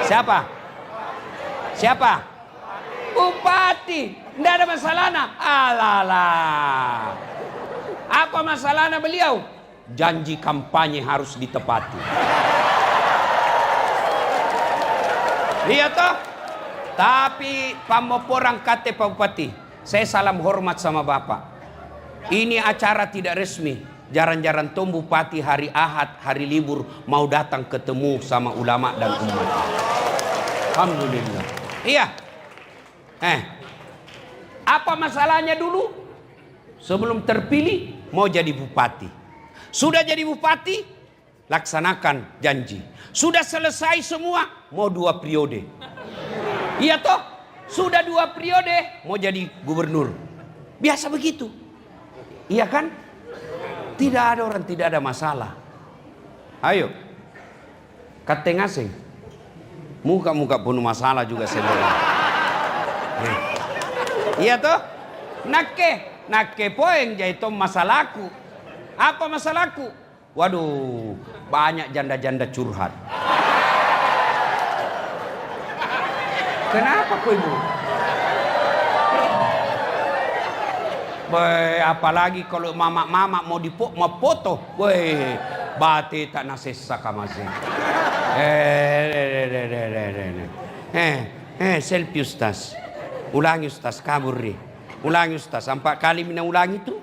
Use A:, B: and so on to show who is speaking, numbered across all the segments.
A: Siapa? Siapa? Bupati. Tidak ada masalahnya. Alalah. Apa masalahnya beliau? Janji kampanye harus ditepati. Iya toh? Tapi pamoporang kate Pak Bupati, saya salam hormat sama Bapak. Ini acara tidak resmi. Jarang-jarang Tom Bupati hari Ahad, hari libur mau datang ketemu sama ulama dan umat. Alhamdulillah. Iya. Apa masalahnya dulu? Sebelum terpilih mau jadi bupati. Sudah jadi bupati, laksanakan janji. Sudah selesai semua, mau 2 periode. Iya toh? Sudah 2 periode, mau jadi gubernur. Biasa begitu. Iya kan? Tidak ada orang tidak ada masalah. Ayo. Kateng asing. Muka-muka penuh masalah juga sendiri. Iya toh? Nakke poeng jahito masalahku. Apa masalahku? Waduh, banyak janda-janda curhat. Kenapa kau ibu? Apalagi kalau mama mau foto, bate tak nasesa kamase. Selfie Ustaz. Ulangi Ustaz, kabur nih. Ulangi Ustaz, 4 kali mina ulangi itu.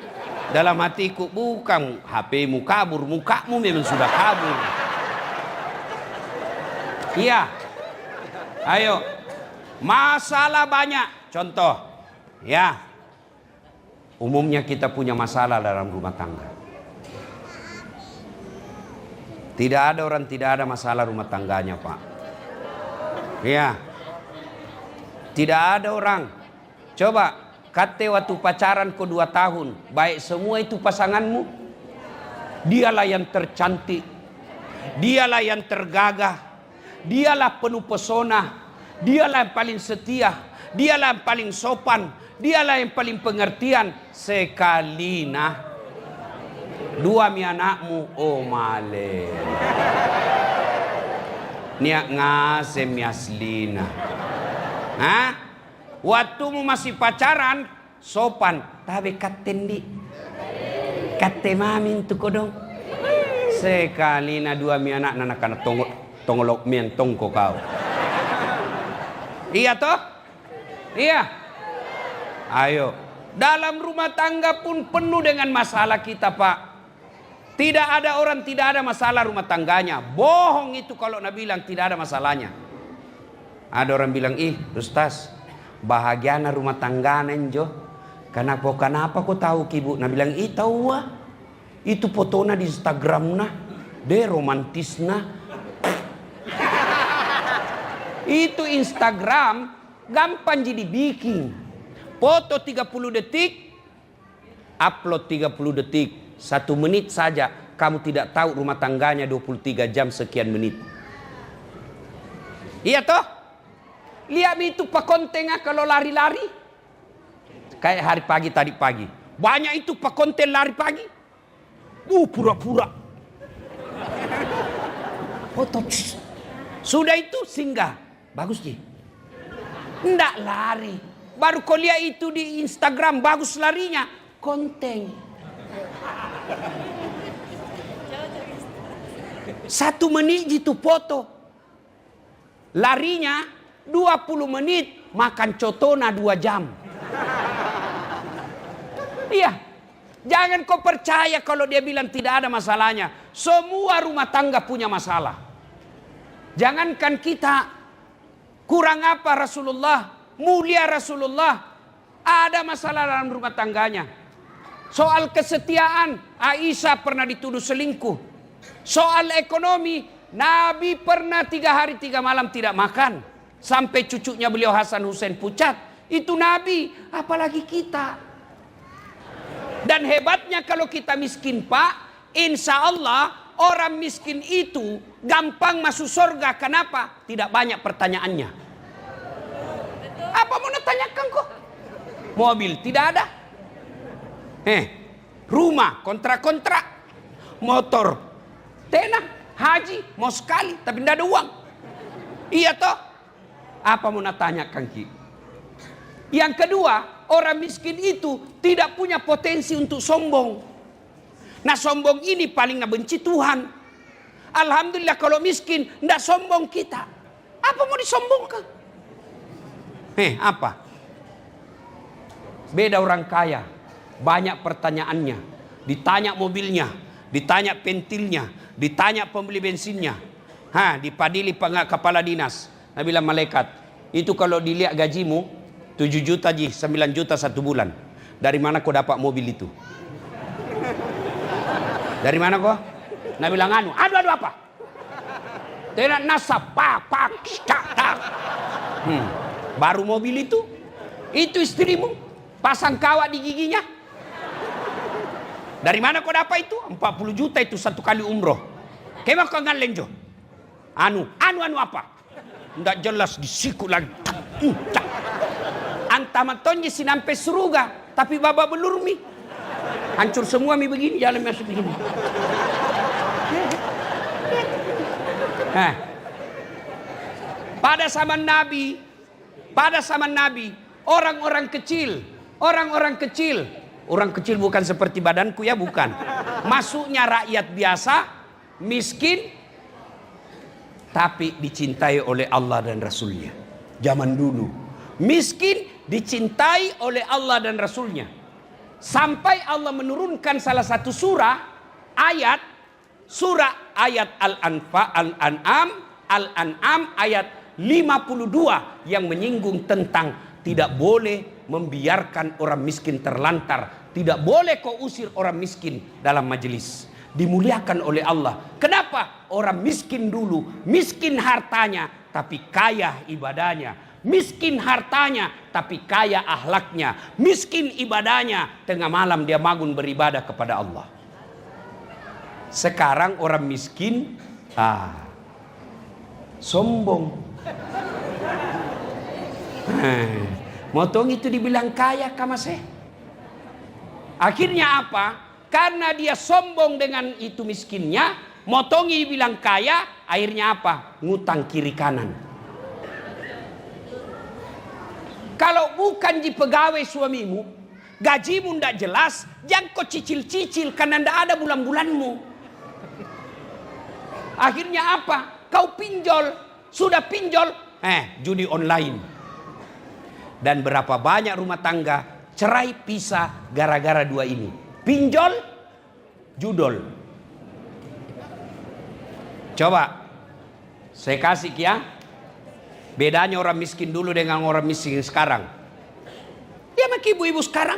A: Dalam hatiku, bukan HP-mu kabur, mukamu memang sudah kabur. Iya. Ayo. Masalah banyak. Contoh. Ya. Umumnya kita punya masalah dalam rumah tangga. Tidak ada orang tidak ada masalah rumah tangganya, Pak. Ya. Tidak ada orang. Coba, kate waktu pacaran kau 2 tahun, baik semua itu pasanganmu. Dialah yang tercantik. Dialah yang tergagah. Dialah penuh pesona. Dialah yang paling setia. Dialah yang paling sopan. Dialah yang paling pengertian. Sekali 2 mi anakmu, oh male. Niak ngasem mi aslina. Hah? Waktu mu masih pacaran, sopan. Tapi katendi. Kate mamin tu kodong. Sekali 2 mi anak karena tongolok mentong kau. Iya toh? Iya. Ayo. Dalam rumah tangga pun penuh dengan masalah kita, Pak. Tidak ada orang tidak ada masalah rumah tangganya. Bohong itu kalau Nabi bilang tidak ada masalahnya. Ada orang bilang, Ustaz, bahagiana rumah tangga nenjo. Kenapa kau tahu Kibu? Nabi bilang, tahu wah. Itu fotona di Instagram nah. De romantis nah. Itu Instagram gampang jadi bikin. Foto 30 detik, upload 30 detik. 1 menit saja kamu tidak tahu rumah tangganya 23 jam sekian menit. Iya toh? Lihat itu pak konten kalau lari-lari. Kayak hari pagi tadi pagi. Banyak itu pak konten lari pagi. Pura-pura. Foto. Sudah itu singgah. Bagus sih. Nggak lari. Baru kau lihat itu di Instagram bagus larinya. Konten. 1 menit itu foto. Larinya 20 menit. Makan cotona 2 jam. Iya. Jangan kau percaya kalau dia bilang tidak ada masalahnya. Semua rumah tangga punya masalah. Jangankan kita. Kurang apa Rasulullah. Mulia Rasulullah. Ada masalah dalam rumah tangganya. Soal kesetiaan. Aisyah pernah dituduh selingkuh. Soal ekonomi. Nabi pernah 3 hari 3 malam tidak makan. Sampai cucunya beliau Hasan Hussein pucat. Itu Nabi. Apalagi kita. Dan hebatnya kalau kita miskin Pak. Insya Allah orang miskin itu gampang masuk surga. Kenapa? Tidak banyak pertanyaannya. Apa mau ditanyakan kok? Mobil tidak ada. Rumah kontrak-kontrak. Motor tenang. Haji mau sekali tapi tidak ada uang. Iya toh? Apa mau tanya Kang Ki? Yang kedua, orang miskin itu tidak punya potensi untuk sombong. Nah sombong ini paling benci Tuhan. Alhamdulillah kalau miskin tidak sombong kita. Apa mau disombongkan? Apa? Beda orang kaya. Banyak pertanyaannya. Ditanya mobilnya. Ditanya pentilnya. Ditanya pembeli bensinnya. Dipadili kepala dinas. Nah bilang malaikat. Itu kalau dilihat gajimu 7 juta 9 juta 1 bulan. Dari mana kau dapat mobil itu? Dari mana kau? Nah bilang anu apa? Tidak nasab pak tak. Baru mobil itu istrimu pasang kawat di giginya. Dari mana kau dapat itu? 40 juta itu 1 kali umroh. Kemana kau ngalenjo? Anu apa? Tidak jelas disiku lagi. Antamatonnya sinampe suruga, tapi baba belur mi. Hancur semua mi begini, jalan masuk begini. Pada zaman Nabi, orang kecil bukan seperti badanku ya, bukan. Masuknya rakyat biasa, miskin, tapi dicintai oleh Allah dan Rasulnya. Zaman dulu, miskin dicintai oleh Allah dan Rasulnya. Sampai Allah menurunkan salah satu surah ayat Al-An'am ayat 52 yang menyinggung tentang tidak boleh membiarkan orang miskin terlantar. Tidak boleh kau usir orang miskin dalam majelis. Dimuliakan oleh Allah. Kenapa? Orang miskin dulu, miskin hartanya tapi kaya ibadahnya. Miskin hartanya tapi kaya akhlaknya. Miskin ibadahnya, tengah malam dia bangun beribadah kepada Allah. Sekarang orang miskin sombong. Motong itu dibilang kaya kamaseh. Akhirnya apa? Karena dia sombong dengan itu miskinnya, motongi bilang kaya, akhirnya apa? Ngutang kiri kanan. Kalau bukan di pegawai suamimu, gajimu ndak jelas, jangan kau cicil-cicil karena ndak ada bulan-bulanmu. Akhirnya apa? Kau pinjol, sudah pinjol, judi online. Dan berapa banyak rumah tangga cerai pisah gara-gara dua ini. Pinjol, judol. Coba saya kasih ya, bedanya orang miskin dulu dengan orang miskin sekarang. Dia sama ibu-ibu sekarang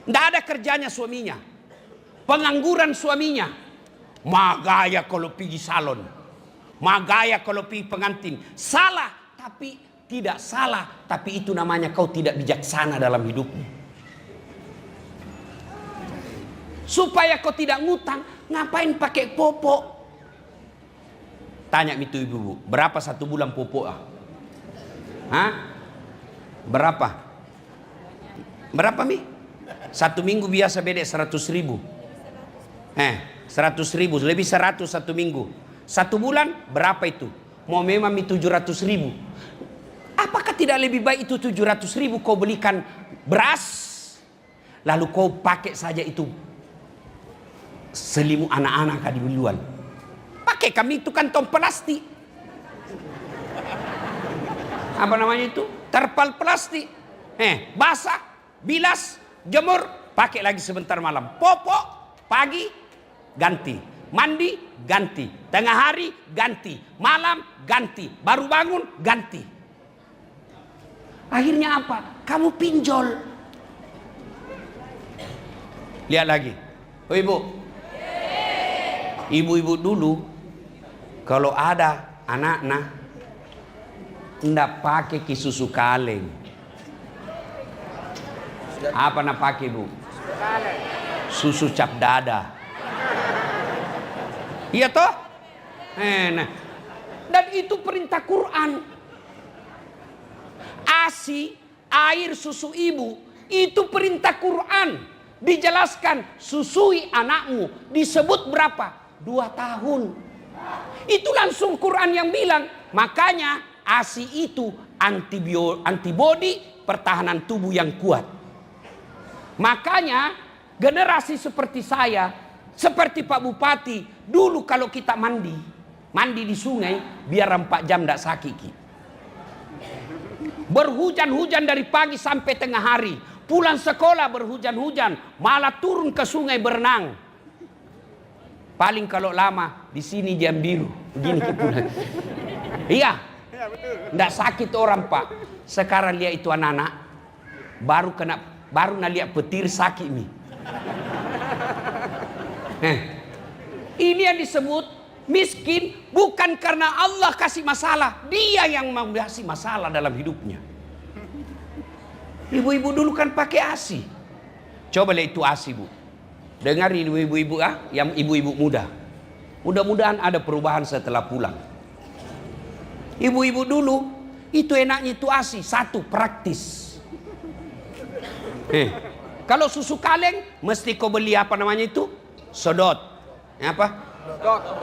A: ndak ada kerjanya suaminya, pengangguran suaminya, magaya kalau pergi salon, magaya kalau pergi pengantin. Salah tapi tidak salah, tapi itu namanya kau tidak bijaksana dalam hidupmu. Supaya kau tidak ngutang, ngapain pakai popok? Tanya itu ibu, berapa 1 bulan popok? Berapa? Berapa mi? 1 minggu biasa beda 100 ribu. 100 ribu, lebih 100 1 minggu. 1 bulan berapa itu? Mau memang 700 ribu. Apakah tidak lebih baik itu 700 ribu kau belikan beras, lalu kau pakai saja itu selimut anak-anak di duluan. Pakai kami itu kantong plastik. Apa namanya itu? Terpal plastik. Basah, bilas, jemur, pakai lagi sebentar malam. Popok, pagi, ganti. Mandi, ganti. Tengah hari, ganti. Malam, ganti. Baru bangun, ganti. Akhirnya apa? Kamu pinjol. Lihat lagi. Oh ibu. Ibu-ibu dulu kalau ada anak-anak ndak pakai susu kaleng. Apa nak pakai bu? Susu cap dada. Iya toh? Nah. Dan itu perintah Quran. ASI, air susu ibu, itu perintah Quran. Dijelaskan susui anakmu, disebut berapa? 2 tahun. Itu langsung Quran yang bilang. Makanya ASI itu antibodi pertahanan tubuh yang kuat. Makanya generasi seperti saya, seperti Pak Bupati, dulu kalau kita mandi di sungai, biar 4 jam tidak sakit. Berhujan-hujan dari pagi sampai tengah hari. Pulang sekolah berhujan-hujan, malah turun ke sungai berenang. Paling kalau lama di sini jam biru, begini pulang. Iya, tidak sakit orang Pak. Sekarang lihat itu anak-anak, baru lihat petir sakit nih. Ini yang disebut miskin bukan karena Allah kasih masalah, dia yang mengasih masalah dalam hidupnya. Ibu-ibu dulu kan pakai ASI. Coba lihat itu ASI, Bu. Dengar ibu-ibu yang ibu-ibu muda. Mudah-mudahan ada perubahan setelah pulang. Ibu-ibu dulu itu enaknya itu ASI, satu praktis. Kalau susu kaleng mesti kau beli apa namanya itu? Sodot. Apa?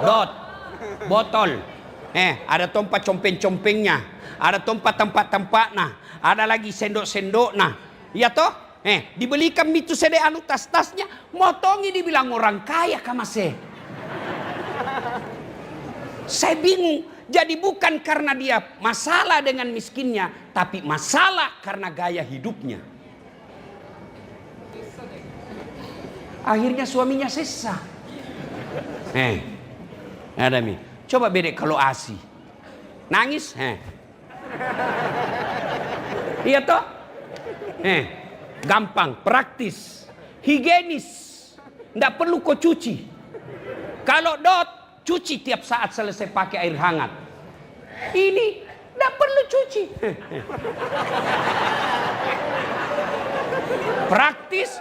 A: Dot. Botol. Ada tempat compeng-compengnya, ada tempat-tempat-tempatnya, ada lagi sendok-sendoknya. Ya toh? Dibelikan itu sede anu tas-tasnya, motongi dibilang orang kaya kamase. Saya bingung. Jadi bukan karena dia masalah dengan miskinnya, tapi masalah karena gaya hidupnya. Akhirnya suaminya sesah. Ada mi. Coba bedek kalau ASI. Nangis? Iya toh? Gampang, praktis, higienis. Nggak perlu kau cuci. Kalau dot, cuci tiap saat selesai pakai air hangat. Ini nggak perlu cuci. Praktis.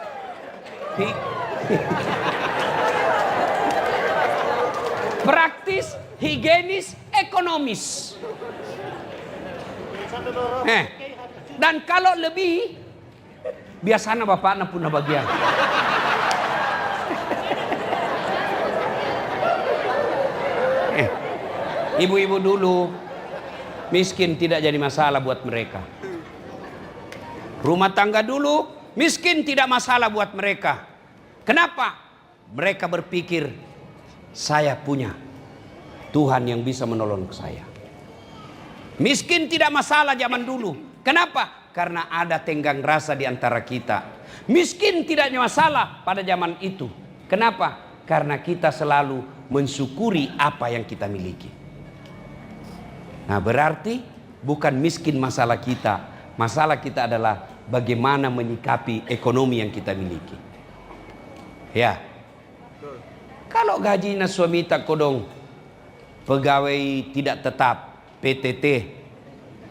A: Praktis, higienis, ekonomis. Dan kalau lebih, biasanya bapaknya punya bagian. Ibu-ibu dulu miskin tidak jadi masalah buat mereka. Rumah tangga dulu miskin tidak masalah buat mereka. Kenapa? Mereka berpikir saya punya Tuhan yang bisa menolong saya. Miskin tidak masalah zaman dulu. Kenapa? Karena ada tenggang rasa di antara kita. Miskin tidak masalah pada zaman itu. Kenapa? Karena kita selalu mensyukuri apa yang kita miliki. Nah, berarti bukan miskin masalah kita. Masalah kita adalah bagaimana menyikapi ekonomi yang kita miliki. Ya. Kalau gajinya suami tak kodong pegawai tidak tetap PTT,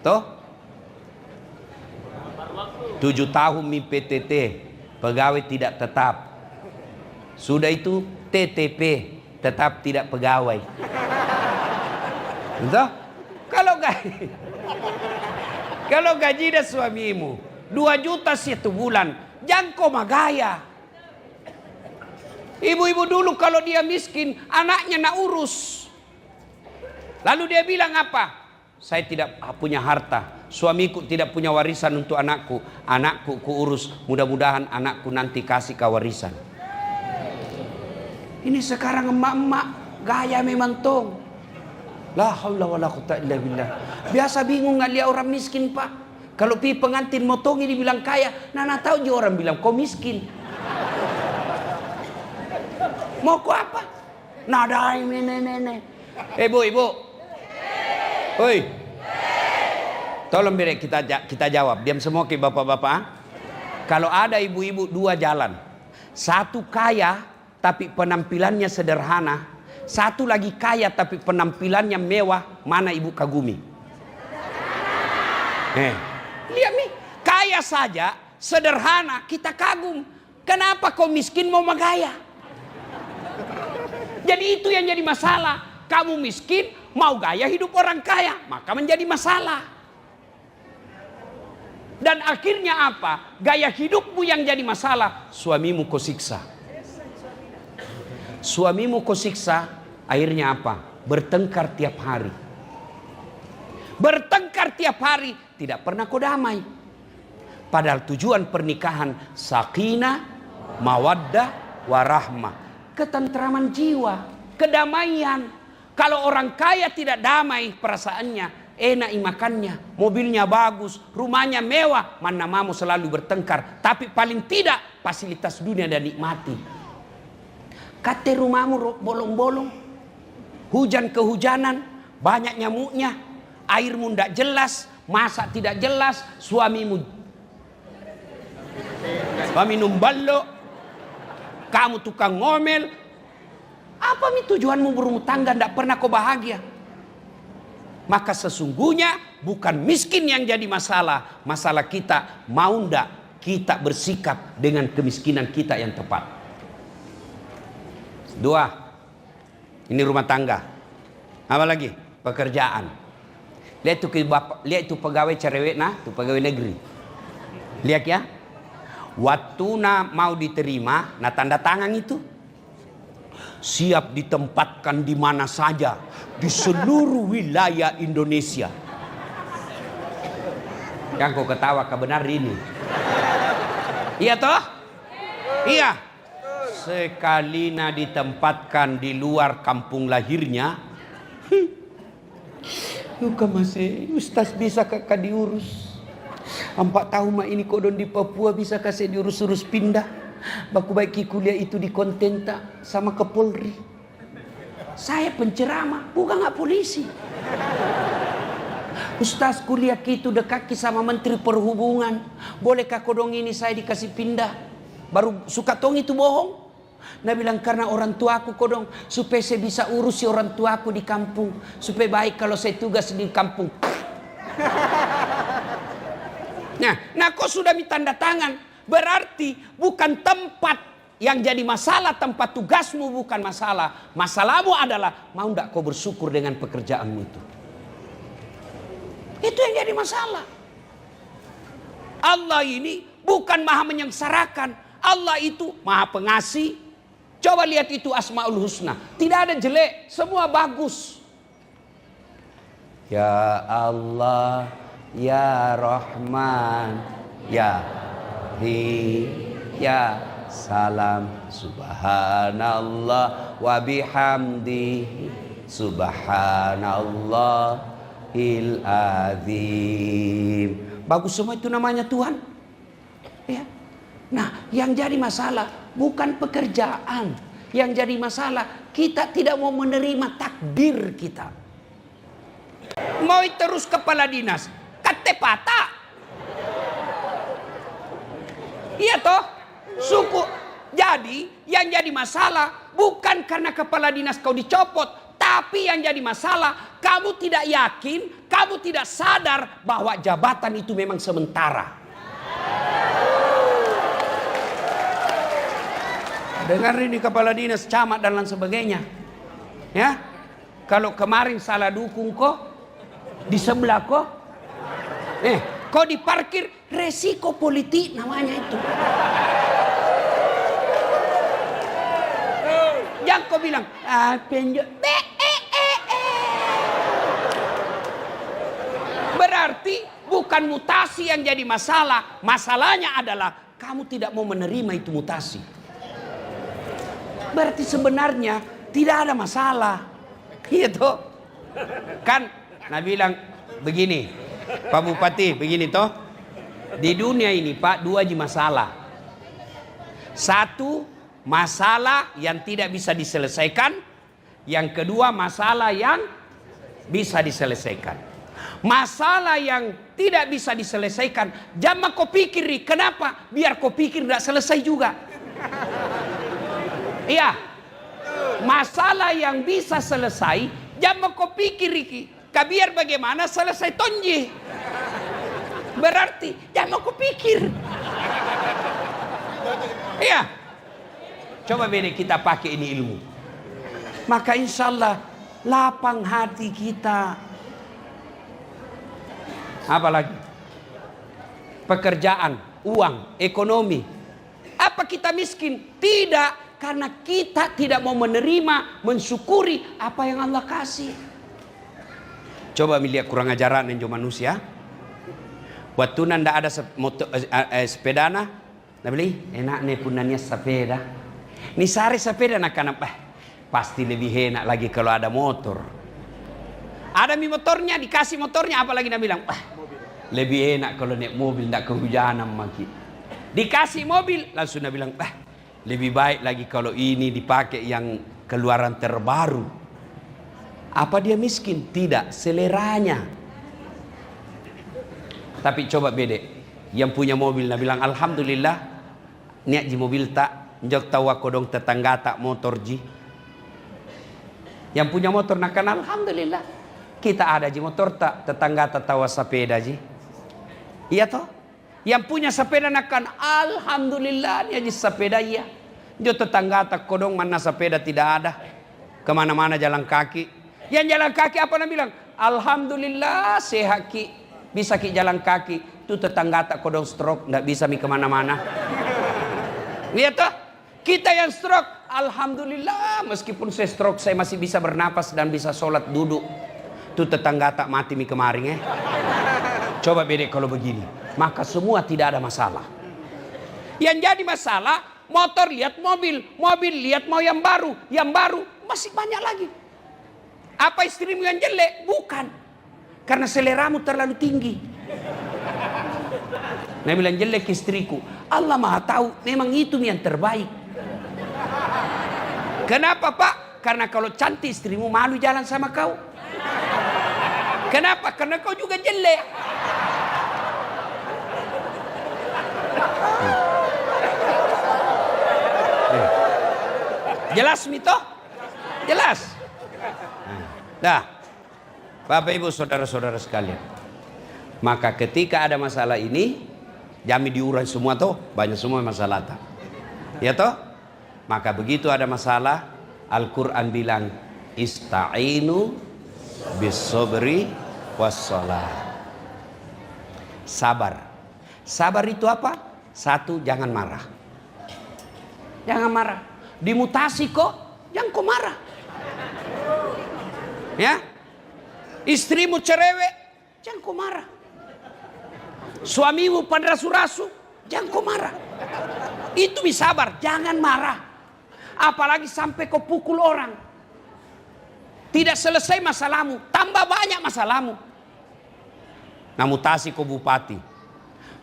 A: toh 7 tahun mi PTT pegawai tidak tetap, sudah itu TTP tetap tidak pegawai. Entah? Kalau gaji dah suamimu 2 juta satu bulan, jangan kau magaya. Ibu-ibu dulu kalau dia miskin, anaknya nak urus. Lalu dia bilang apa? Saya tidak punya harta, suamiku tidak punya warisan untuk anakku. Anakku kuurus, mudah-mudahan anakku nanti kasih ke warisan. Ini sekarang emak-emak gaya memang tong. La haula wala quwata illa billah. Biasa bingung nggak lihat orang miskin, Pak. Kalau pi pengantin motongi dibilang kaya, nana tahu juga orang bilang kau miskin. Mau ku apa? Nada ini. Ibu. Oi. Tolong beri kita jawab. Diam semua ke bapak-bapak. Kalau ada ibu-ibu 2 jalan. Satu kaya tapi penampilannya sederhana. Satu lagi kaya tapi penampilannya mewah. Mana ibu kagumi? Lihat nih. Kaya saja, sederhana, kita kagum. Kenapa kau miskin mau megaya? Jadi itu yang jadi masalah. Kamu miskin, mau gaya hidup orang kaya, maka menjadi masalah. Dan akhirnya apa? Gaya hidupmu yang jadi masalah, suamimu kau siksa. Suamimu kau siksa, akhirnya apa? Bertengkar tiap hari. Bertengkar tiap hari, tidak pernah kau damai. Padahal tujuan pernikahan sakinah, mawaddah, warahmah. Ketentraman jiwa, kedamaian. Kalau orang kaya tidak damai perasaannya, enak makannya, mobilnya bagus, rumahnya mewah, mana mau selalu bertengkar. Tapi paling tidak fasilitas dunia dan nikmati. Kate rumahmu bolong-bolong, hujan kehujanan, banyak nyamuknya, airmu tidak jelas, masak tidak jelas, suamimu minum ballo, kamu tukang ngomel. Apa tujuanmu berumah tangga tidak pernah kau bahagia? Maka sesungguhnya bukan miskin yang jadi masalah. Masalah kita mau ndak kita bersikap dengan kemiskinan kita yang tepat. 2. Ini rumah tangga. Apa lagi? Pekerjaan. Lihat itu pegawai cerewet itu pegawai negeri. Lihat ya. Waktu mau diterima, tanda tangan itu siap ditempatkan di mana saja di seluruh wilayah Indonesia. Yang kau ketawa kebenar ini. Iya toh? Iya. Sekali ditempatkan di luar kampung lahirnya, Yuka masih Ustaz bisa kakak diurus. 4 tahun ini kodon di Papua bisa kasih diurus-urus pindah. Baku baiki kuliah itu di kontenta sama ke Polri. Saya penceramah, bukan nggak polisi. Ustaz kuliah gitu dekat sama Menteri Perhubungan. Bolehkah kodong ini saya dikasih pindah? Baru suka tong itu bohong. Nah bilang karena orang tuaku kodong supaya saya bisa urusi orang tuaku di kampung. Supaya baik kalau saya tugas di kampung. Nah kau sudah minta tanda tangan. Berarti bukan tempat yang jadi masalah, tempat tugasmu bukan masalah. Masalahmu adalah mau ndak kau bersyukur dengan pekerjaanmu itu. Itu yang jadi masalah. Allah ini bukan maha menyengsarakan. Allah itu maha pengasih. Coba lihat itu Asmaul Husna. Tidak ada jelek, semua bagus. Ya Allah, Ya Rahman, Ya Ya salam, subhanallah wa bihamdihi, subhanallahil azim. Bagus semua itu namanya Tuhan. Ya. Nah, yang jadi masalah bukan pekerjaan. Yang jadi masalah kita tidak mau menerima takdir kita. Mau terus kepala dinas, kate patah. Iya toh, suku. Jadi yang jadi masalah bukan karena kepala dinas kau dicopot, tapi yang jadi masalah kamu tidak yakin, kamu tidak sadar bahwa jabatan itu memang sementara. Dengar ini kepala dinas, camat dan lain sebagainya. Ya, kalau kemarin salah dukung kok, di sebelah kok, kau diparkir, resiko politik namanya itu. Jangan kau bilang, penjok. Berarti bukan mutasi yang jadi masalah. Masalahnya adalah kamu tidak mau menerima itu mutasi. Berarti sebenarnya tidak ada masalah. Gitu. Kan, bilang begini, Pak Bupati, begini toh. Di dunia ini Pak, 2 masalah. 1, masalah yang tidak bisa diselesaikan. Yang kedua, masalah yang bisa diselesaikan. Masalah yang tidak bisa diselesaikan, jangan kau pikir, kenapa? Biar kau pikir tidak selesai juga. Iya. Masalah yang bisa selesai, jangan kau pikir, biar bagaimana selesai tonji. Berarti jangan kau pikir. Iya. Coba beda kita pakai ini ilmu. Maka insya Allah lapang hati kita. Apalagi pekerjaan, uang, ekonomi. Apa kita miskin? Tidak, karena kita tidak mau menerima, mensyukuri apa yang Allah kasih. Coba melihat kurang ajaran yang manusia. Waktu nanda ada sepeda na beli enak nih punannya sepeda. Nih sari sepeda nak kenapa? Pasti lebih enak lagi kalau ada motor. Ada motornya, dikasih motornya, apalagi dia bilang, lebih enak kalau naik mobil, tidak kehujanan maki. Dikasih mobil, langsung dia bilang, lebih baik lagi kalau ini dipakai yang keluaran terbaru. Apa dia miskin? Tidak, seleranya. Tapi coba beda, yang punya mobil, dia bilang, alhamdulillah, niat ji mobil tak, njok tawa kodong tetangga tak motor ji. Yang punya motor nak kan alhamdulillah. Kita ada ji motor tak, tetangga tak tawa sepeda ji. Iya toh? Yang punya sepeda nak kan alhamdulillah dia ji sepeda iya. Jo tetangga tak kodong mana sepeda tidak ada. Kemana-mana jalan kaki. Yang jalan kaki apa nak bilang? Alhamdulillah sehat ki. Bisa ki jalan kaki. Tu tetangga tak kodong stroke, ndak bisa mi kemana-mana. Lihat toh? Kita yang stroke, alhamdulillah, meskipun saya stroke saya masih bisa bernapas dan bisa sholat duduk. Tuh tetangga tak mati mi kemarin Coba beda kalau begini, maka semua tidak ada masalah. Yang jadi masalah, motor lihat mobil, mobil lihat mau yang baru masih banyak lagi. Apa istrimu yang jelek? Bukan, karena seleramu terlalu tinggi. Nah bilang jelek istriku, Allah maha tahu, memang itu yang terbaik. Kenapa Pak? Karena kalau cantik istrimu malu jalan sama kau. Kenapa? Karena kau juga jelek. Jelas mito? Jelas. Nah, Bapak Ibu saudara-saudara sekalian. Maka ketika ada masalah ini, jami diurai semua toh, banyak semua masalah tak. Ya toh? Maka begitu ada masalah, Al-Quran bilang, ista'inu bis-sabri was-salah. Sabar. Sabar itu apa? Satu, jangan marah. Jangan marah. Dimutasi kok, jangan kau marah. Ya? Istrimu cerewet, jangan kau marah. Suamimu pada rasu-rasu, jangan kau marah. Itu sabar, jangan marah. Apalagi sampai kau pukul orang. Tidak selesai masalahmu, tambah banyak masalahmu. Nah mutasi kau bupati,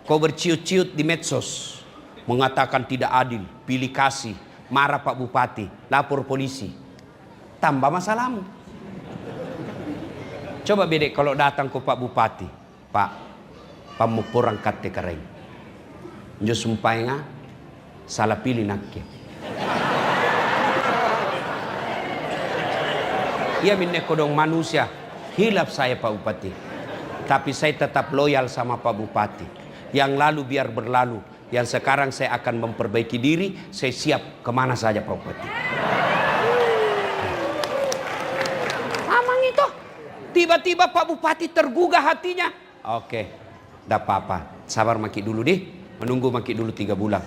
A: kau berciut-ciut di medsos, mengatakan tidak adil, pilih kasih, marah Pak Bupati, lapor polisi, tambah masalahmu. Coba beda kalau datang ke Pak Bupati, Pak, pamupurang kate kareng, jo sumpahnya salah pilih naknya. Ia minne kodong manusia, hilap saya Pak Bupati. Tapi saya tetap loyal sama Pak Bupati. Yang lalu biar berlalu. Yang sekarang saya akan memperbaiki diri. Saya siap kemana saja Pak Bupati. Amang itu. Tiba-tiba Pak Bupati tergugah hatinya. Oke, tidak apa-apa. Sabar maki dulu deh. Menunggu maki dulu 3 bulan.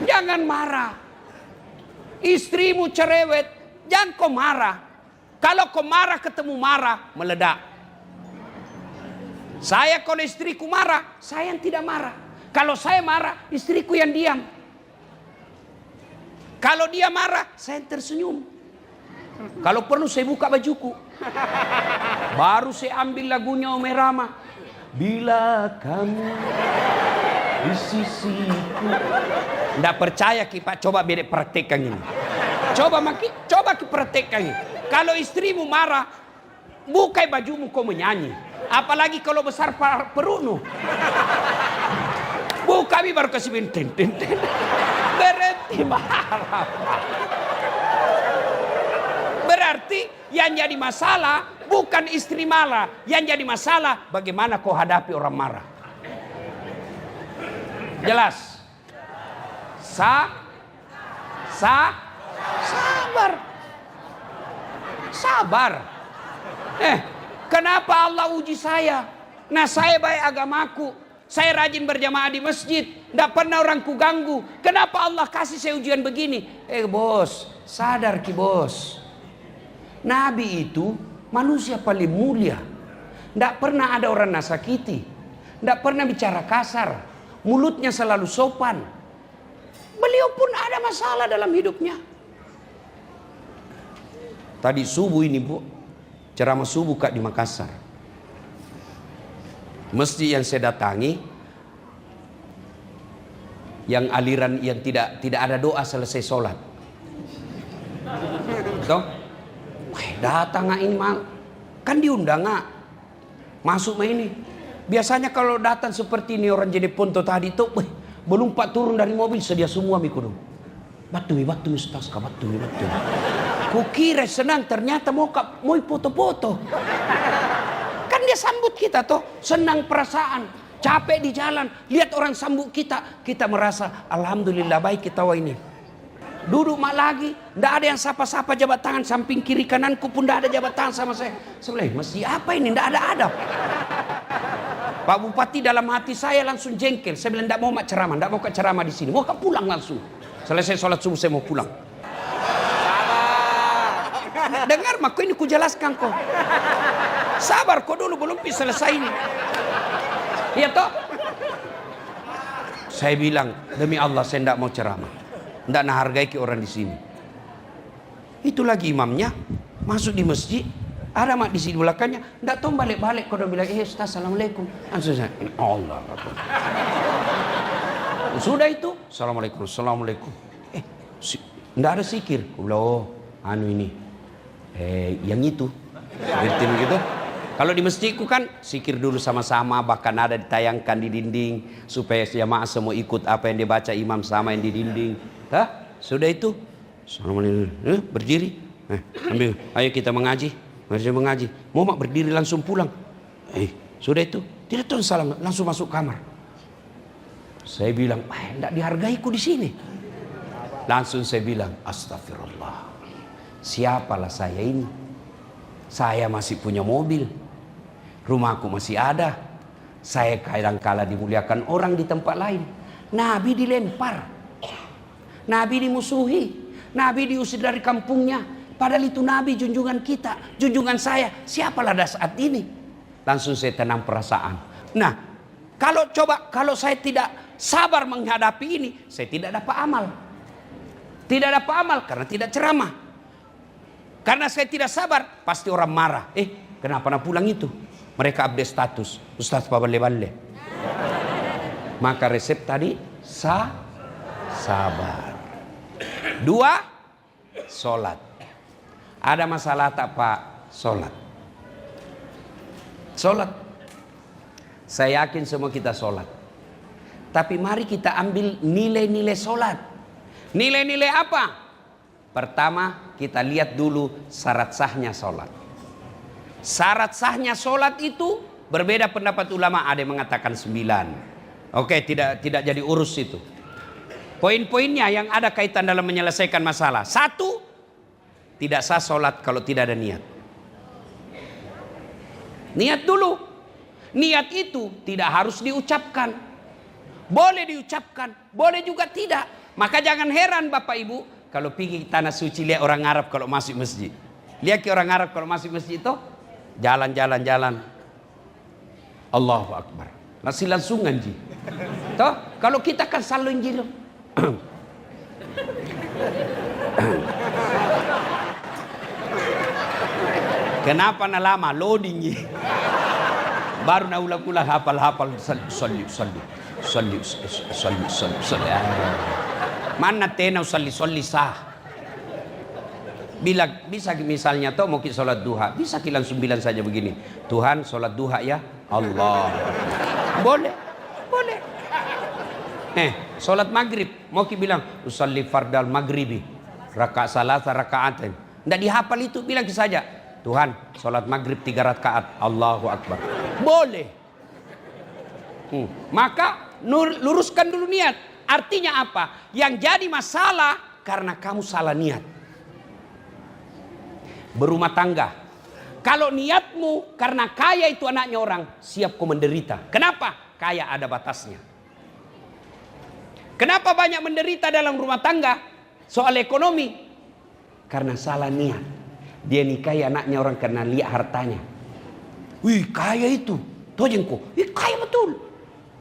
A: Jangan marah. Istrimu cerewet, jangan kau marah. Kalau kau marah ketemu marah, meledak. Saya kalau istriku marah, saya yang tidak marah. Kalau saya marah, istriku yang diam. Kalau dia marah, saya yang tersenyum. Kalau perlu saya buka bajuku. Baru saya ambil lagunya Ome Rama. Bila kamu di sisiku. Nggak percaya Pak, coba beda praktekkan ini. Coba praktekkan ini. Kalau istrimu marah, bukai bajumu kau menyanyi. Apalagi kalau besar perutmu. Buka baru kasih bintin. Berhenti marah. Berarti yang jadi masalah bukan istri marah. Yang jadi masalah bagaimana kau hadapi orang marah. Jelas? Sabar. Kenapa Allah uji saya? Nah saya baik agamaku. Saya rajin berjamaah di masjid. Tidak pernah orang ku ganggu. Kenapa Allah kasih saya ujian begini? Bos, sadar ki bos. Nabi itu manusia paling mulia. Tidak pernah ada orang nasakiti. Tidak pernah bicara kasar. Mulutnya selalu sopan. Beliau pun ada masalah dalam hidupnya. Tadi subuh ini Bu, ceramah subuh Kak di Makassar. Masjid yang saya datangi, yang aliran yang tidak ada doa selesai sholat. Toh, datang ini mal, kan diundang nggak? Masuk mah ini. Biasanya kalau datang seperti ini orang jadi ponto tadi tuh, belum pak turun dari mobil sedia semua mikro. Batu Ustaz, batu. Kukira senang, ternyata mau foto-foto. Kan dia sambut kita toh, senang perasaan, capek di jalan, lihat orang sambut kita, kita merasa alhamdulillah baik kita ini. Duduk mak lagi, ndak ada yang sapa-sapa jabat tangan samping kiri kananku pun ndak ada jabat tangan sama saya. Sebelah masjid apa ini, ndak ada adab. Pak Bupati dalam hati saya langsung jengkel. Saya bilang ndak mau mak ceramah, ndak mau ke ceramah di sini, mau ke pulang langsung. Selesai sholat subuh saya mau pulang. Dengar mak, ini ku jelaskan kok. Sabar kok dulu, belum bisa selesai ini. Iya toh? Saya bilang demi Allah saya ndak mau ceramah. Ndak menghargai ke orang di sini. Itu lagi imamnya masuk di masjid, ada mak di sini belakangnya, ndak tahu balik-balik kalau bilang Ustaz assalamualaikum. Langsung saya Allah. Sudah itu assalamualaikum. Ndak ada sikir. Oh, ini. Yang itu. Ngerti begitu? Kalau di masjidku kan sikir dulu sama-sama, bahkan ada ditayangkan di dinding supaya jamaah semua ikut apa yang dibaca imam sama yang di dinding. Sudah itu. Assalamualaikum. Berdiri. Ambil. Ayo kita mengaji. Mau mak berdiri langsung pulang. Sudah itu. Tidak tahu salam, langsung masuk kamar. Saya bilang, tidak dihargaiku di sini. Langsung saya bilang, astagfirullah. Siapalah saya ini? Saya masih punya mobil. Rumahku masih ada. Saya kadang-kala dimuliakan orang di tempat lain. Nabi dilempar. Nabi dimusuhi. Nabi diusir dari kampungnya. Padahal itu Nabi junjungan kita. Junjungan saya. Siapalah dah saat ini? Langsung saya tenang perasaan. Nah, kalau saya tidak sabar menghadapi ini, saya tidak dapat amal. Tidak dapat amal karena tidak ceramah. Karena saya tidak sabar, pasti orang marah. Kenapa nak pulang itu? Mereka update status. Ustaz balle-balle. Maka resep tadi sabar. 2, sholat. Ada masalah tak Pak? Sholat. Saya yakin semua kita sholat. Tapi mari kita ambil nilai-nilai sholat. Nilai-nilai apa? Pertama, kita lihat dulu syarat sahnya sholat. Syarat sahnya sholat itu berbeda pendapat ulama. Ada yang mengatakan 9. Oke, tidak jadi urus itu. Poin-poinnya yang ada kaitan dalam menyelesaikan masalah. 1, tidak sah sholat kalau tidak ada niat. Niat dulu. Niat itu tidak harus diucapkan. Boleh diucapkan, boleh juga tidak. Maka jangan heran Bapak Ibu kalau pergi tanah suci lihat orang Arab kalau masuk masjid. Lihat ke orang Arab kalau masuk masjid itu jalan. Allahu Akbar. Langsungan ji. Toh, kalau kita kan selalu injil. Kenapa na lama loading ji? Baru na ulang-ulang hafal salli. Mana tenau salli sah. Bila bisa misalnya toh mau kita sholat duha, bisa kita langsung bilang saja begini, Tuhan sholat duha ya Allah. Boleh. Sholat maghrib mau kita bilang usalli fardal maghribi salasa rakaatin. Tidak dihafal itu, bilang saja Tuhan sholat maghrib 3 rakaat Allahu Akbar. Boleh. Maka luruskan dulu niat. Artinya apa? Yang jadi masalah karena kamu salah niat. Berumah tangga, kalau niatmu karena kaya itu anaknya orang, siap kau menderita. Kenapa? Kaya ada batasnya. Kenapa banyak menderita dalam rumah tangga? Soal ekonomi. Karena salah niat. Dia nikahi anaknya orang karena lihat hartanya. Wih, kaya itu. Tojengko, kaya betul.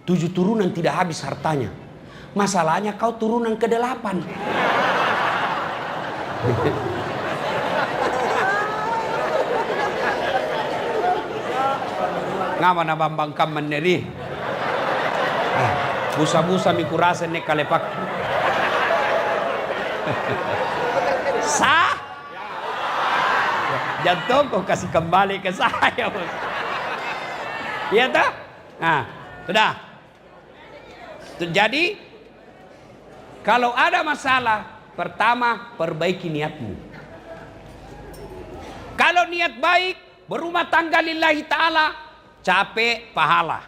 A: 7 turunan tidak habis hartanya. Masalahnya kau turunan ke-8. Ngapa na bambang kaman neri? Busa-busa mikurasan nek kalepak. Sah? Jantung kau kasih kembali ke saya. Iya tak? Nah, sudah. Jadi, kalau ada masalah, pertama perbaiki niatmu. Kalau niat baik, berumah tangga lillahi ta'ala, capek pahala.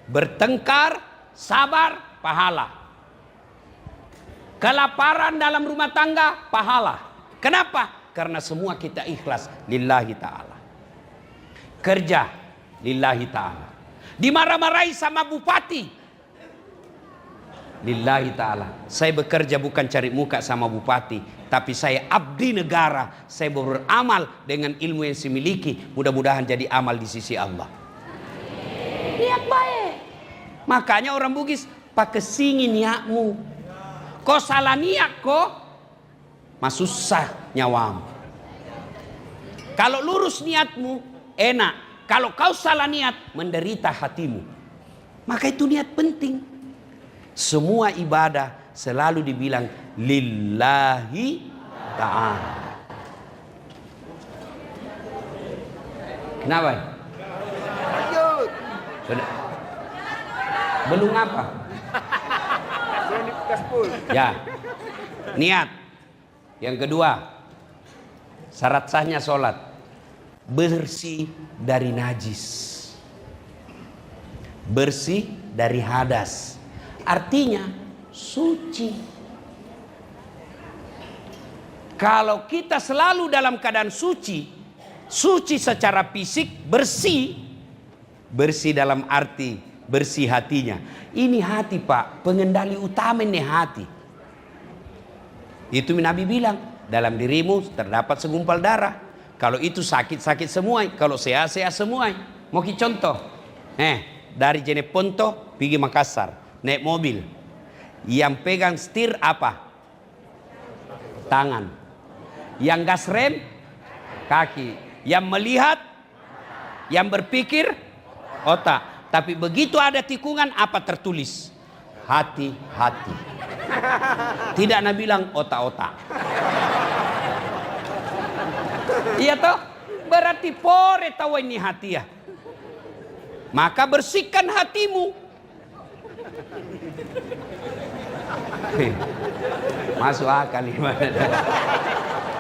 A: Bertengkar, sabar, pahala. Kelaparan dalam rumah tangga, pahala. Kenapa? Karena semua kita ikhlas lillahi ta'ala. Kerja lillahi ta'ala. Dimarah-marahi sama bupati, lillahi ta'ala. Saya bekerja bukan cari muka sama bupati, tapi saya abdi negara. Saya beramal dengan ilmu yang saya miliki. Mudah-mudahan jadi amal di sisi Allah. Niat baik. Makanya orang Bugis pakai singi niatmu. Kau salah niat kok, masusah nyawamu. Kalau lurus niatmu, enak. Kalau kau salah niat, menderita hatimu. Maka itu niat penting. Semua ibadah selalu dibilang lillahi ta'ala. Kenapa? Sudah. Belum apa? Ya. Niat. Yang kedua, syarat sahnya sholat, bersih dari najis, bersih dari hadas. Artinya suci. Kalau kita selalu dalam keadaan suci, suci secara fisik, bersih. Bersih dalam arti bersih hatinya. Ini hati Pak, pengendali utama ini hati. Itu Nabi bilang, dalam dirimu terdapat segumpal darah. Kalau itu sakit-sakit semua, kalau sehat-sehat semua. Mau ki contoh. Dari Jeneponto pergi Makassar, naik mobil. Yang pegang setir apa? Tangan. Yang gas rem, kaki. Yang melihat, yang berpikir, otak. Tapi begitu ada tikungan, apa tertulis? Hati-hati. Tidak Nabi bilang otak-otak. Iya toh? Berarti pore tahu ini hati ya. Maka bersihkan hatimu. Masuk akal gimana?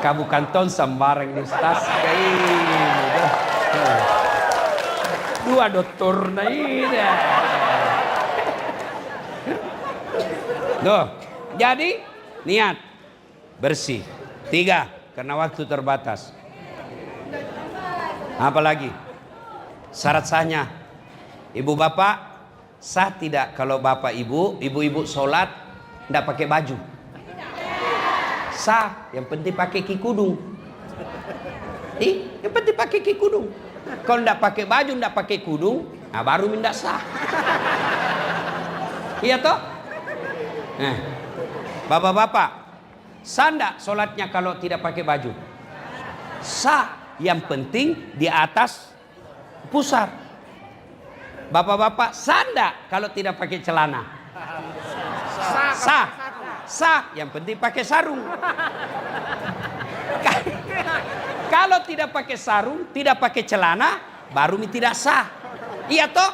A: Kamu kanton sembarang di tas kayak dua dokter na ini. Tuh, jadi niat bersih. 3, karena waktu terbatas. Apalagi syarat sahnya, ibu bapak sah tidak kalau bapak ibu-ibu sholat tidak pakai baju? Sah, yang penting pakai kikudung. Yang penting pakai kikudung. Kalau tidak pakai baju, tidak pakai kudung, nah baru tidak sah. Iya toh? Bapak-bapak, sah tidak sholatnya kalau tidak pakai baju? Sah, yang penting di atas pusar. Bapak-bapak, sah tidak kalau tidak pakai celana? Sah, sah, yang penting pakai sarung. Kalau tidak pakai sarung, tidak pakai celana, baru tidak sah. Iya toh?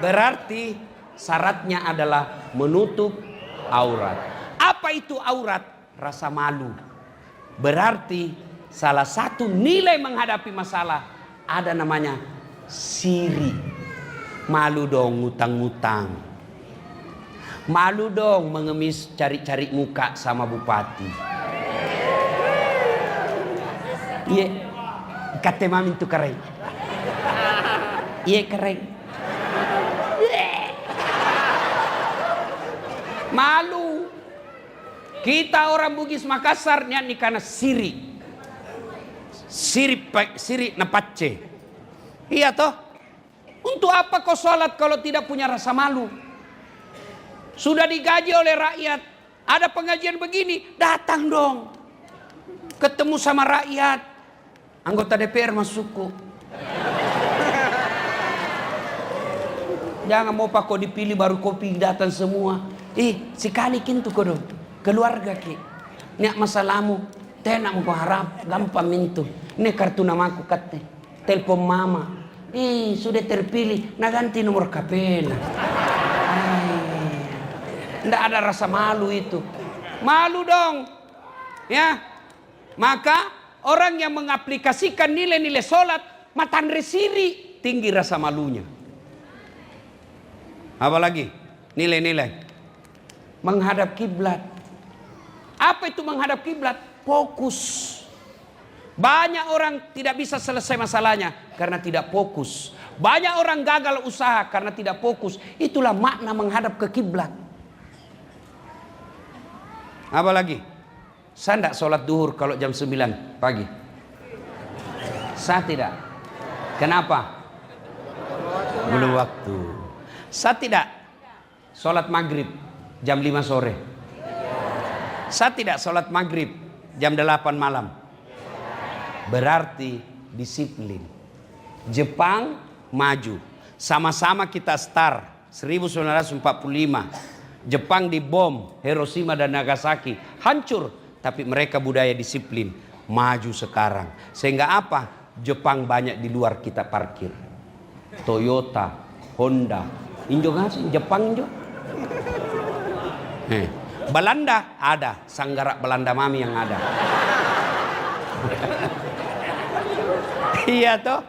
A: Berarti syaratnya adalah menutup aurat. Apa itu aurat? Rasa malu. Berarti salah satu nilai menghadapi masalah ada namanya siri. Malu dong ngutang-ngutang. Malu dong mengemis cari-cari muka sama bupati. Iya, kata mami itu keren. Iya keren. Malu. Kita orang Bugis Makassar niat karena siri. Sirip na pace. Iya toh? Untuk apa kau sholat kalau tidak punya rasa malu? Sudah digaji oleh rakyat. Ada pengajian begini, datang dong. Ketemu sama rakyat. Anggota DPR masukku. Jangan mau pak kau dipilih baru kopi datang semua. Sekali kintu kau dong. Keluarga ki. Nek masalahmu. Tenak mau harap. Gampang mintu. Ini kartu namaku kate. Telepon mama. Sudah terpilih. Nah ganti nomor KPN. Tidak ada rasa malu itu. Malu dong. Ya. Maka orang yang mengaplikasikan nilai-nilai sholat. Matan resiri. Tinggi rasa malunya. Apalagi nilai-nilai. Menghadap kiblat. Apa itu menghadap kiblat? Fokus. Banyak orang tidak bisa selesai masalahnya karena tidak fokus. Banyak orang gagal usaha karena tidak fokus. Itulah makna menghadap ke kiblat. Apa lagi? Saya tidak sholat duhur kalau jam 9 pagi. Saya tidak. Kenapa? Belum waktu. Saya tidak sholat maghrib jam 5 sore. Saya tidak sholat maghrib jam 8 malam. Berarti disiplin. Jepang maju. Sama-sama kita start 1945. Jepang dibom Hiroshima dan Nagasaki. Hancur. Tapi mereka budaya disiplin. Maju sekarang. Sehingga apa? Jepang banyak di luar kita parkir. Toyota, Honda. Injo nggak sih? Jepang injo? Belanda ada. Sanggarak Belanda Mami yang ada. Iya toh.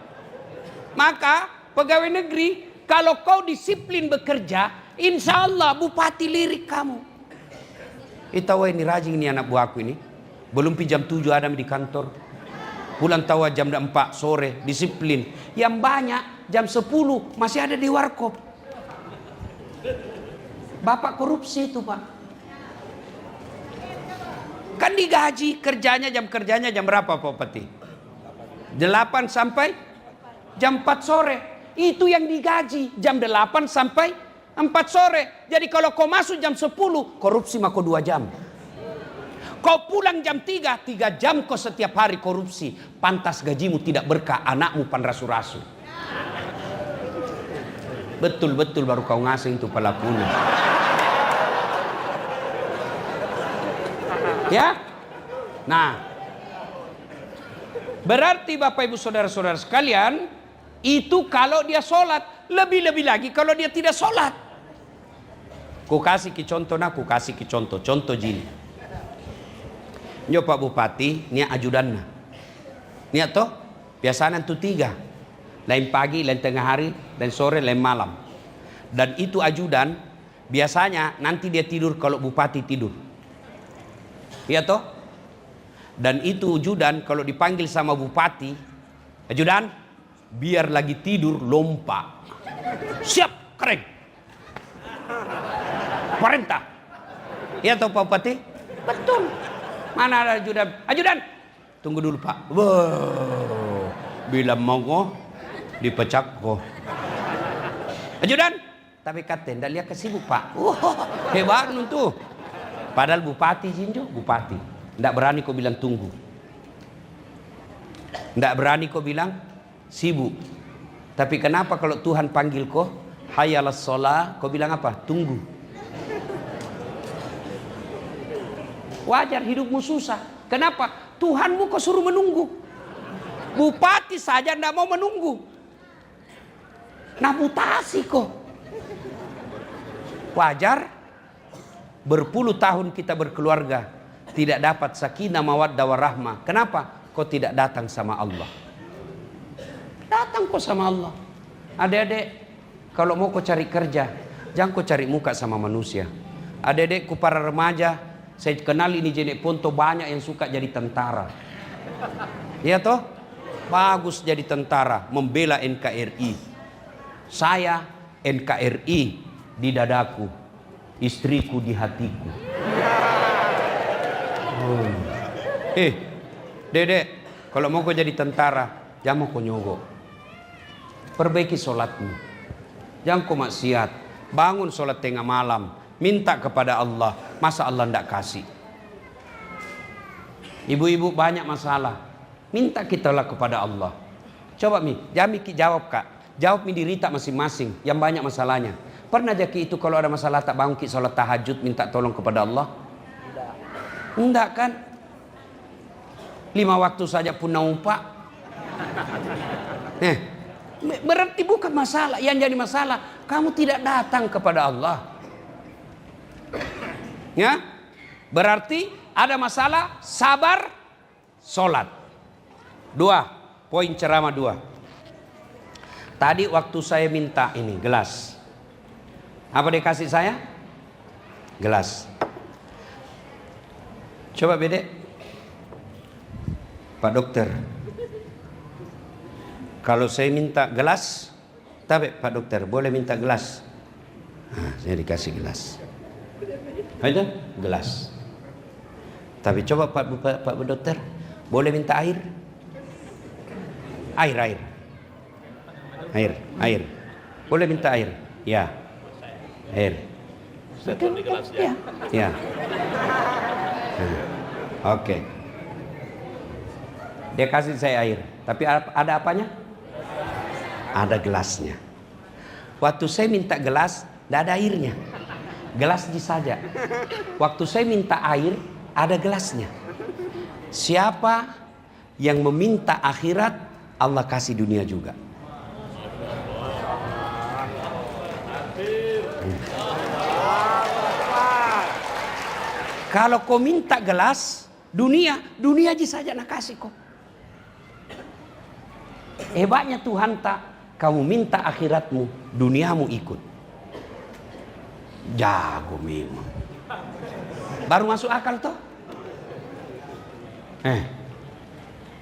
A: Maka pegawai negeri, kalau kau disiplin bekerja, insya Allah bupati lirik kamu. Itawa ini rajin nih anak buahku ini. Belum jam 7 ada di kantor. Pulang tawa jam 4 sore, disiplin. Yang banyak jam 10 masih ada di warkop. Bapak korupsi itu pak. Kan digaji kerjanya jam berapa Pak Peti? 8 sampai jam 4 sore. Itu yang digaji jam 8 sampai 4 sore. Jadi kalau kau masuk jam 10, korupsi mah kau 2 jam. Kau pulang jam 3 jam kau setiap hari korupsi. Pantas gajimu tidak berkah, anakmu panrasu-rasu. Betul-betul baru kau ngasih itu pelakunya. Ya. Nah, berarti Bapak Ibu Saudara-saudara sekalian, itu kalau dia sholat. Lebih-lebih lagi kalau dia tidak sholat. Ku kasih ki contoh nah, ku kasih ki contoh. Contoh jini. Nyo Pak Bupati, nia ajudanna. Nia toh, biasanya itu 3. Lain pagi, lain tengah hari, lain sore, lain malam. Dan itu ajudan, biasanya nanti dia tidur kalau Bupati tidur. Iya toh? Dan itu ajudan kalau dipanggil sama Bupati, ajudan, biar lagi tidur lompat. Siap, keren. Perintah. Iya toh Pak Bupati? Betul. Mana ada ajudan? Ajudan, tunggu dulu Pak. Wow. Bila mau kok, dipecak kok. Ajudan, tapi kata tidak lihat kesibuk Pak. Hebat tuh. Padahal Bupati Jinjo, Bupati. Tidak berani kau bilang tunggu. Tidak berani kau bilang sibuk. Tapi kenapa kalau Tuhan panggil kau, hayalas sholah, kau bilang apa? Tunggu. Wajar hidupmu susah. Kenapa? Tuhanmu kau suruh menunggu. Bupati saja tidak mau menunggu. Nah mutasi kok. Wajar. Berpuluh tahun kita berkeluarga tidak dapat sakinah mawaddah warahmah. Kenapa? Kau tidak datang sama Allah. Datang kau sama Allah. Adik-adik, kalau mau kau cari kerja, jangan kau cari muka sama manusia. Adik-adikku para remaja, saya kenal ini jenek ponto banyak yang suka jadi tentara. Ya toh? Bagus jadi tentara, membela NKRI. Saya NKRI di dadaku, istriku di hatiku. Dedek, Kalau mau kau jadi tentara, jangan kau nyogok. Perbaiki sholatmu. Jangan kau maksiat. Bangun sholat tengah malam. Minta kepada Allah. Masa Allah tidak kasih? Ibu-ibu banyak masalah. Minta kitalah kepada Allah. Coba Mi, jangan Miki jawab Kak. Jawab Mi diri tak masing-masing yang banyak masalahnya. Pernah jadi itu kalau ada masalah tak bangun Ki sholat tahajud minta tolong kepada Allah? Enggak kan? 5 waktu saja pun nampak. Berarti bukan masalah. Yang jadi masalah, kamu tidak datang kepada Allah. Ya? Berarti ada masalah, sabar, sholat. 2, poin ceramah 2. Tadi waktu saya minta ini gelas. Apa dia kasih saya? Gelas. Coba bedek. Pak dokter, kalau saya minta gelas, tapi Pak dokter boleh minta gelas. Nah, saya dikasih gelas. Aja gelas. Tapi coba Pak dokter, boleh minta air? Air. Boleh minta air? Ya. Air. Ya. Oke. Dia kasih saya air, tapi ada apanya? Ada gelasnya. Waktu saya minta gelas, tidak ada airnya. Gelasnya saja. Waktu saya minta air, ada gelasnya. Siapa yang meminta akhirat, Allah kasih dunia juga. Kalau kau minta gelas, dunia aja saja nak kasih kau. Hebatnya Tuhan tak, kamu minta akhiratmu, duniamu ikut. Jago memang. Baru masuk akal toh.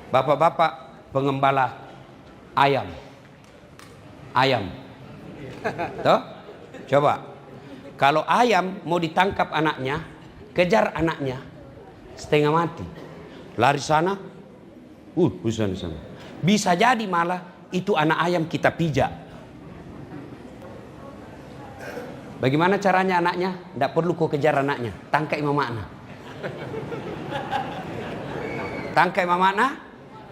A: Bapak-bapak pengembala ayam. Toh? Coba. Kalau ayam mau ditangkap anaknya, kejar anaknya, setengah mati. Lari sana. Sana. Bisa jadi malah itu anak ayam kita pijak. Bagaimana caranya anaknya? Tidak perlu kau kejar anaknya. Tangkai mamakna. Tangkai mamakna,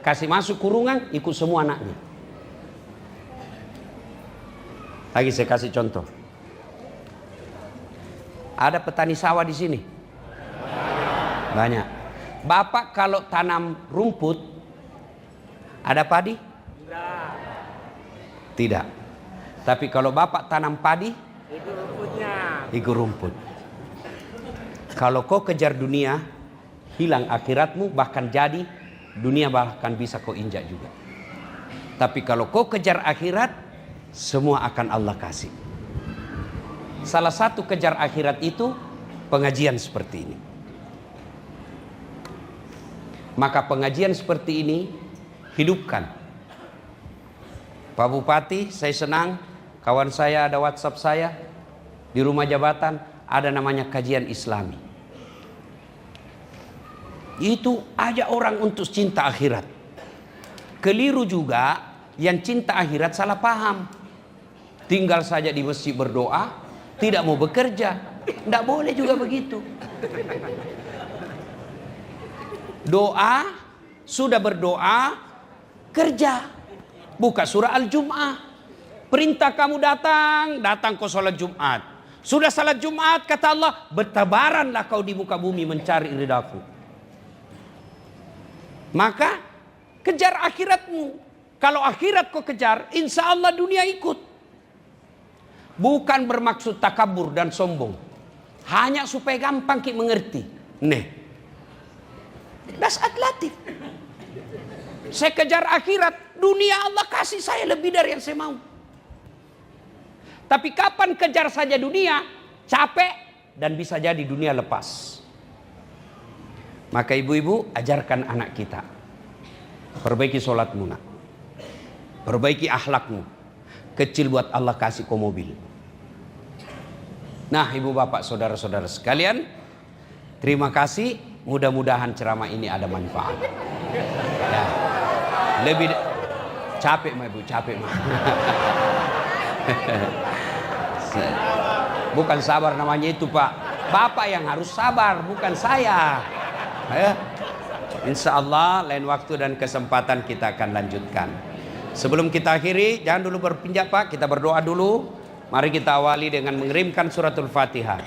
A: kasih masuk kurungan, ikut semua anaknya. Lagi saya kasih contoh. Ada petani sawah di sini? Banyak. Bapak kalau tanam rumput, ada padi? Tidak. Tapi kalau bapak tanam padi, ikut rumput. Kalau kau kejar dunia, hilang akhiratmu, bahkan jadi dunia bahkan bisa kau injak juga. Tapi kalau kau kejar akhirat, semua akan Allah kasih. Salah satu kejar akhirat itu pengajian seperti ini. Maka pengajian seperti ini hidupkan. Pak Bupati, saya senang kawan saya ada WhatsApp saya di rumah jabatan ada namanya kajian Islami. Itu aja orang untuk cinta akhirat. Keliru juga yang cinta akhirat salah paham. Tinggal saja di masjid berdoa, tidak mau bekerja. Tidak boleh juga begitu. Doa, sudah berdoa, kerja. Buka surah Al-Jum'ah. Perintah kamu datang ke sholat Jumat. Sudah salat Jumat, kata Allah, bertebaranlah kau di muka bumi mencari ridhaku. Maka kejar akhiratmu. Kalau akhirat kau kejar, insya Allah dunia ikut. Bukan bermaksud takabur dan sombong. Hanya supaya gampang kita mengerti. Das atlatif. Saya kejar akhirat, dunia Allah kasih saya lebih dari yang saya mau. Tapi kapan kejar saja dunia, capek dan bisa jadi dunia lepas. Maka ibu-ibu ajarkan anak kita, perbaiki sholatmu nak, perbaiki akhlakmu. Kecil buat Allah kasih kau mobil. Nah ibu bapak saudara-saudara sekalian, terima kasih. Mudah-mudahan ceramah ini ada manfaat. Ya. Lebih capek mah ibu, capek mah. Bukan sabar namanya itu Pak. Bapak yang harus sabar, bukan saya. Insya Allah lain waktu dan kesempatan kita akan lanjutkan. Sebelum kita akhiri, jangan dulu berpinjak Pak, kita berdoa dulu. Mari kita awali dengan mengirimkan suratul Fatihah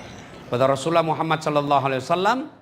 A: pada Rasulullah Muhammad sallallahu alaihi wasallam.